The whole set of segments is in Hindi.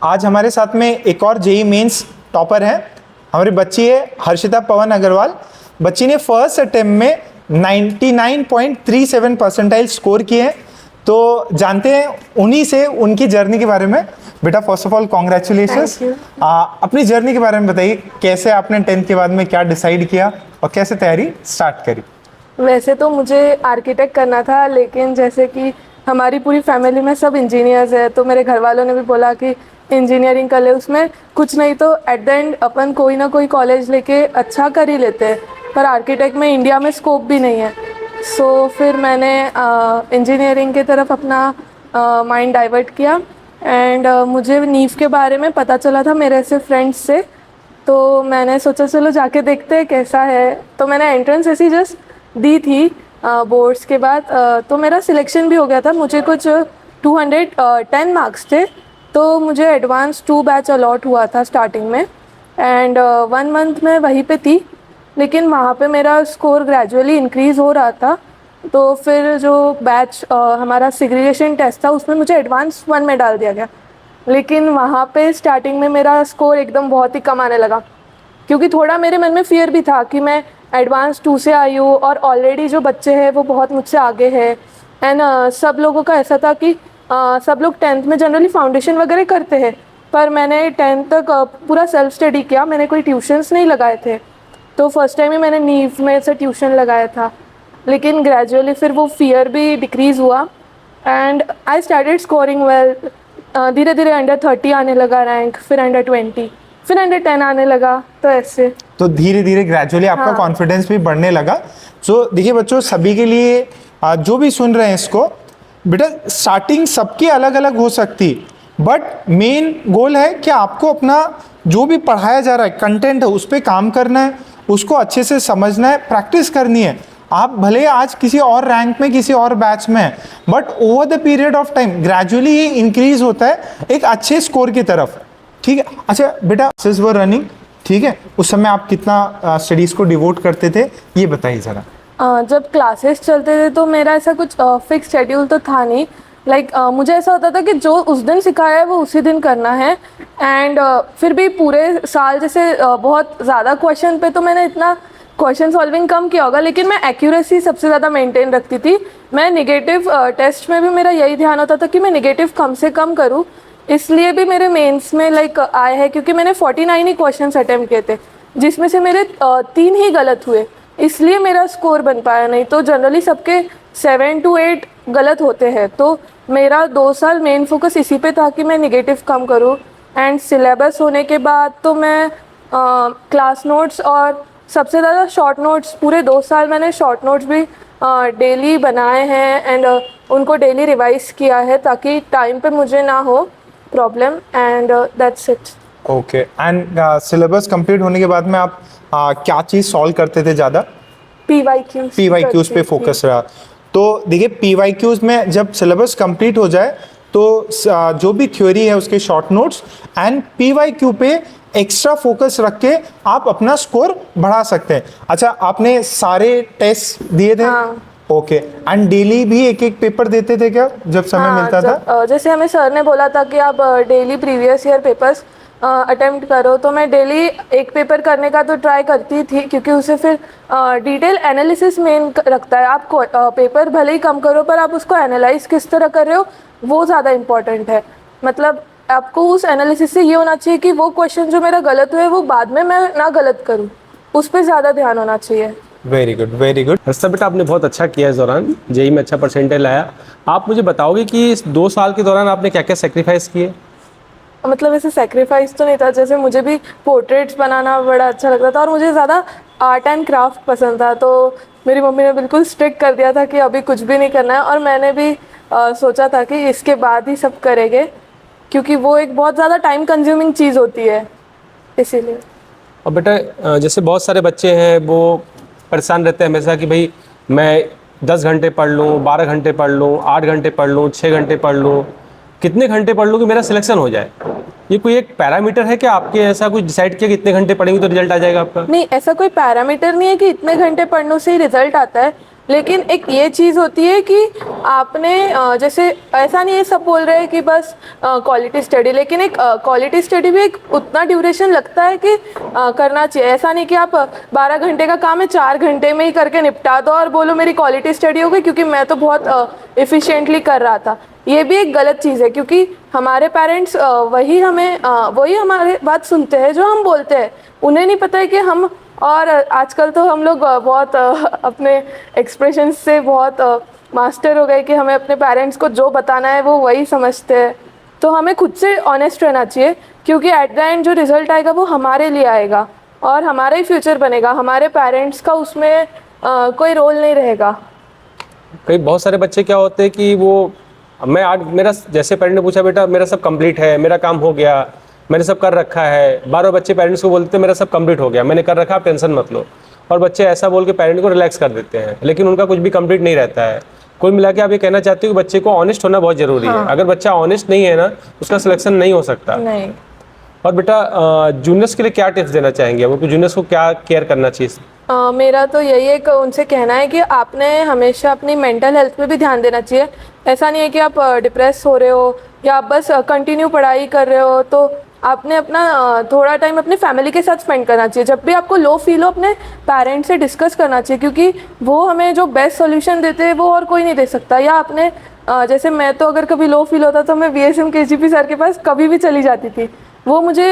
आज हमारे साथ में एक और जेई मेंस टॉपर है, हमारी बच्ची है हर्षिता पवन अग्रवाल। बच्ची ने फर्स्ट अटेम्प्ट में 99.37 परसेंटाइल स्कोर किए हैं। तो जानते हैं उन्हीं से उनकी जर्नी के बारे में। बेटा फर्स्ट ऑफ ऑल कॉन्ग्रेचुलेशंस। अपनी जर्नी के बारे में बताइए, कैसे आपने 10th के बाद में क्या डिसाइड किया और कैसे तैयारी स्टार्ट करी? वैसे तो मुझे आर्किटेक्ट करना था, लेकिन जैसे कि हमारी पूरी फैमिली में सब इंजीनियर्स है, तो मेरे घर वालों ने भी बोला कि इंजीनियरिंग कर ले, उसमें कुछ नहीं तो एट द एंड अपन कोई ना कोई कॉलेज लेके अच्छा कर ही लेते हैं, पर आर्किटेक्ट में इंडिया में स्कोप भी नहीं है। सो फिर मैंने इंजीनियरिंग की तरफ अपना माइंड डाइवर्ट किया एंड मुझे नीव के बारे में पता चला था मेरे ऐसे फ्रेंड्स से, तो मैंने सोचा चलो जाके देखते हैं कैसा है। तो मैंने एंट्रेंस ऐसी जस्ट दी थी बोर्ड्स के बाद, तो मेरा सिलेक्शन भी हो गया था। मुझे कुछ 210 मार्क्स थे, तो मुझे एडवांस 2 बैच अलॉट हुआ था स्टार्टिंग में एंड 1 मंथ में वहीं पे थी, लेकिन वहाँ पे मेरा स्कोर ग्रेजुअली इंक्रीज़ हो रहा था। तो फिर जो बैच हमारा सेग्रीगेशन टेस्ट था उसमें मुझे एडवांस 1 में डाल दिया गया, लेकिन वहाँ पे स्टार्टिंग में मेरा स्कोर एकदम बहुत ही कम आने लगा, क्योंकि थोड़ा मेरे मन में फियर भी था कि मैं एडवांस 2 से आई हूँ और ऑलरेडी जो बच्चे हैं वो बहुत मुझसे आगे हैं। एंड सब लोगों का ऐसा था कि सब लोग 10th में जनरली फाउंडेशन वगैरह करते हैं, पर मैंने 10th तक पूरा सेल्फ स्टडी किया, मैंने कोई ट्यूशन्स नहीं लगाए थे। तो फर्स्ट टाइम ही मैंने नीव में से ट्यूशन लगाया था, लेकिन ग्रेजुअली फिर वो फियर भी डिक्रीज़ हुआ and I started scoring well. धीरे धीरे अंडर 30 आने लगा रैंक, फिर अंडर 20, फिर अंडर 10 आने लगा। तो ऐसे तो धीरे धीरे ग्रेजुअली आपका कॉन्फिडेंस भी बढ़ने लगा। सो देखिए बच्चों, सभी के लिए जो भी सुन रहे हैं इसको, बेटा स्टार्टिंग सबकी अलग अलग हो सकती, बट मेन गोल है कि आपको अपना जो भी पढ़ाया जा रहा है कंटेंट है उस पर काम करना है, उसको अच्छे से समझना है, प्रैक्टिस करनी है। आप भले आज किसी और रैंक में किसी और बैच में हैं, but over the period of time gradually ये इंक्रीज होता है एक अच्छे स्कोर की तरफ। ठीक है, अच्छा बेटा क्लासेस वर रनिंग, ठीक है, उस समय आप कितना स्टडीज़ को डिवोट करते थे ये बताइए ज़रा। जब क्लासेस चलते थे तो मेरा ऐसा कुछ फिक्स शेड्यूल तो था नहीं। मुझे ऐसा होता था कि जो उस दिन सिखाया है वो उसी दिन करना है एंड फिर भी पूरे साल जैसे बहुत ज़्यादा क्वेश्चन पे तो मैंने इतना क्वेश्चन सॉल्विंग कम किया होगा, लेकिन मैं एक्यूरेसी सबसे ज़्यादा मेंटेन रखती थी। मैं नेगेटिव टेस्ट में भी मेरा यही ध्यान होता था कि मैं नेगेटिव कम से कम करूँ, इसलिए भी मेरे मेंस में आए हैं, क्योंकि मैंने 49 ही क्वेश्चन अटैम्प्ट किए थे, जिसमें से मेरे 3 ही गलत हुए, इसलिए मेरा स्कोर बन पाया। नहीं तो जनरली सबके 7 to 8 गलत होते हैं। तो मेरा 2 साल मेन फोकस इसी पे था कि मैं नेगेटिव कम करूँ एंड सिलेबस होने के बाद तो मैं क्लास नोट्स और सबसे ज़्यादा शॉर्ट नोट्स, पूरे 2 साल मैंने शॉर्ट नोट्स भी डेली बनाए हैं एंड उनको डेली रिवाइज किया है ताकि टाइम पे मुझे ना हो problem and that's it. Okay, and syllabus complete होने के बाद में आप क्या चीज़ सॉल्व करते थे ज़्यादा? PYQs पे फोकस रहा। तो देखिए PYQs में जब सिलेबस कंप्लीट हो जाए तो जो भी थ्योरी है उसके शॉर्ट नोट्स एंड PYQ पे एक्स्ट्रा फोकस रख के आप अपना स्कोर बढ़ा सकते हैं। अच्छा, आपने सारे टेस्ट दिए थे? ओके, एंड डेली भी एक एक पेपर देते थे क्या जब समय मिलता था? जैसे हमें सर ने बोला था कि आप daily previous year papers attempt करो, तो मैं डेली एक पेपर करने का तो ट्राई करती थी, क्योंकि उसे फिर डिटेल एनालिसिस मेन रखता है। आप पेपर भले ही कम करो पर आप उसको एनालाइज किस तरह कर रहे हो वो ज़्यादा इम्पॉर्टेंट है। मतलब आपको उस एनालिसिस से ये होना चाहिए कि वो क्वेश्चन जो मेरा गलत हुए वो बाद में मैं ना गलत करूँ, उस पर ज़्यादा ध्यान होना चाहिए। Very good, very good. Harshita बेटा आपने बहुत अच्छा किया इस दौरान, जेई में अच्छा परसेंटेज लाया। आप मुझे बताओगे कि इस 2 साल के दौरान आपने क्या क्या सेक्रीफाइस किए? मतलब ऐसे सेक्रीफाइस तो नहीं था, जैसे मुझे भी पोर्ट्रेट्स बनाना बड़ा अच्छा लगता था और मुझे ज़्यादा आर्ट एंड क्राफ्ट पसंद था, तो मेरी मम्मी ने बिल्कुल स्ट्रिक्ट कर दिया था कि अभी कुछ भी नहीं करना है, और मैंने भी सोचा था कि इसके बाद ही सब करेंगे, क्योंकि वो एक बहुत ज़्यादा टाइम कंज्यूमिंग चीज़ होती है, इसीलिए। और बेटा जैसे बहुत सारे बच्चे हैं वो परेशान रहते हैं हमेशा कि भाई मैं 10 घंटे पढ़ लूँ, 12 घंटे पढ़ लूँ, 8 घंटे पढ़ लूँ, 6 घंटे पढ़ लूँ, कितने घंटे पढ़ लूँ कि मेरा सिलेक्शन हो जाए? ये कोई एक पैरामीटर है कि आपके ऐसा कुछ डिसाइड किया कि इतने घंटे पढ़ेंगे तो रिजल्ट आ जाएगा आपका? नहीं, ऐसा कोई पैरामीटर नहीं है कि इतने घंटे पढ़ने से ही रिजल्ट आता है। लेकिन एक ये चीज़ होती है कि आपने जैसे ऐसा नहीं है सब बोल रहे हैं कि बस क्वालिटी स्टडी, लेकिन एक क्वालिटी स्टडी भी एक उतना ड्यूरेशन लगता है कि करना चाहिए। ऐसा नहीं कि आप 12 घंटे का काम है 4 घंटे में ही करके निपटा दो और बोलो मेरी क्वालिटी स्टडी हो गई क्योंकि मैं तो बहुत एफिशिएंटली कर रहा था। ये भी एक गलत चीज़ है क्योंकि हमारे पेरेंट्स वही हमारे बात सुनते हैं जो हम बोलते हैं। उन्हें नहीं पता है कि हम, और आजकल तो हम लोग बहुत अपने एक्सप्रेशन से बहुत मास्टर हो गए कि हमें अपने पेरेंट्स को जो बताना है वो वही समझते हैं। तो हमें खुद से ऑनेस्ट रहना चाहिए क्योंकि एट द एंड जो रिज़ल्ट आएगा वो हमारे लिए आएगा और हमारा ही फ्यूचर बनेगा, हमारे पेरेंट्स का उसमें कोई रोल नहीं रहेगा। कई बहुत सारे बच्चे क्या होते हैं कि वो मैं आज मेरा जैसे पेरेंट ने पूछा बेटा मेरा सब कंप्लीट है, मेरा काम हो गया, मैंने सब कर रखा है। 12 बच्चे पेरेंट्स को बोलते हैं मेरा सब कंप्लीट हो गया, मैंने कर रखा, आप टेंशन मत लो। और बच्चे ऐसा बोल के पेरेंट को रिलैक्स कर देते हैं, लेकिन उनका कुछ भी कंप्लीट नहीं रहता है। कुल मिला के आप ये कहना चाहते हो कि बच्चे को ऑनेस्ट होना बहुत ज़रूरी है। अगर बच्चा ऑनेस्ट नहीं है ना, उसका सिलेक्शन नहीं हो सकता। नहीं। और बेटा जूनियर्स के लिए क्या टिप्स देना चाहेंगे, वो जूनियर्स को क्या केयर करना चाहिए? मेरा तो यही एक उनसे कहना है कि आपने हमेशा अपनी मेंटल हेल्थ पे भी ध्यान देना चाहिए। ऐसा नहीं है कि आप डिप्रेस हो रहे हो या आप बस कंटिन्यू पढ़ाई कर रहे हो, तो आपने अपना थोड़ा टाइम अपने फैमिली के साथ स्पेंड करना चाहिए। जब भी आपको लो फील हो अपने पेरेंट्स से डिस्कस करना चाहिए क्योंकि वो हमें जो बेस्ट सॉल्यूशन देते हैं वो और कोई नहीं दे सकता। या आपने जैसे मैं तो अगर कभी लो फील होता तो मैं VSM KGP सर के पास कभी भी चली जाती थी। वो मुझे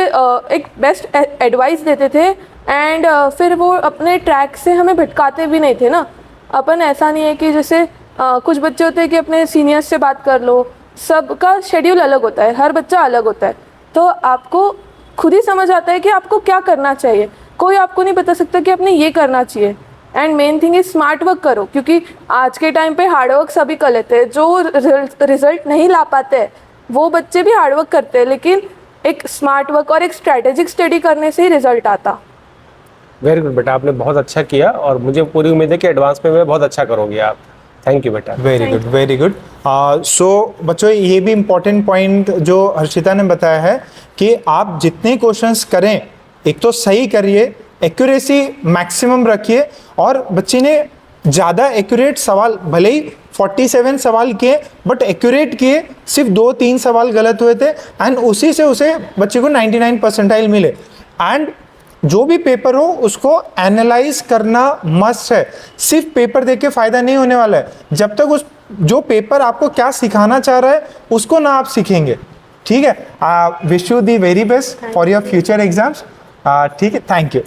एक बेस्ट एडवाइस देते थे एंड फिर वो अपने ट्रैक से हमें भटकाते भी नहीं थे ना। अपन ऐसा नहीं है कि जैसे कुछ बच्चे होते हैं कि अपने सीनियर्स से बात कर लो, सबका शेड्यूल अलग होता है, हर बच्चा अलग होता है, तो आपको खुद ही समझ आता है कि आपको क्या करना चाहिए। कोई आपको नहीं बता सकता कि आपने ये करना चाहिए। And main thing is smart work करो क्योंकि आज के टाइम पे हार्ड वर्क सभी कर लेते हैं। जो रिजल्ट नहीं ला पाते हैं वो बच्चे भी हार्ड वर्क करते हैं, लेकिन एक स्मार्ट वर्क और एक स्ट्रैटेजिक स्टडी करने से ही रिजल्ट आता। वेरी गुड बेटा, आपने बहुत अच्छा किया और मुझे पूरी उम्मीद है कि एडवांस में बहुत अच्छा करोगे आप। थैंक यू बेटा। Very good, very good. So बच्चों ये भी इम्पोर्टेंट पॉइंट जो हर्षिता ने बताया है कि आप जितने क्वेश्चंस करें एक तो सही करिए, एक्यूरेसी मैक्सिमम रखिए। और बच्चे ने ज़्यादा एक्यूरेट सवाल, भले ही 47 सवाल किए बट एक्यूरेट किए, सिर्फ 2-3 सवाल गलत हुए थे एंड उसी से उसे बच्चे को 99 परसेंटाइल मिले। एंड जो भी पेपर हो उसको एनालाइज करना मस्ट है। सिर्फ पेपर देख के फ़ायदा नहीं होने वाला है जब तक उस जो पेपर आपको क्या सिखाना चाह रहा है उसको ना आप सीखेंगे। ठीक है, wish you the very best for your future exams. ठीक है, थैंक यू।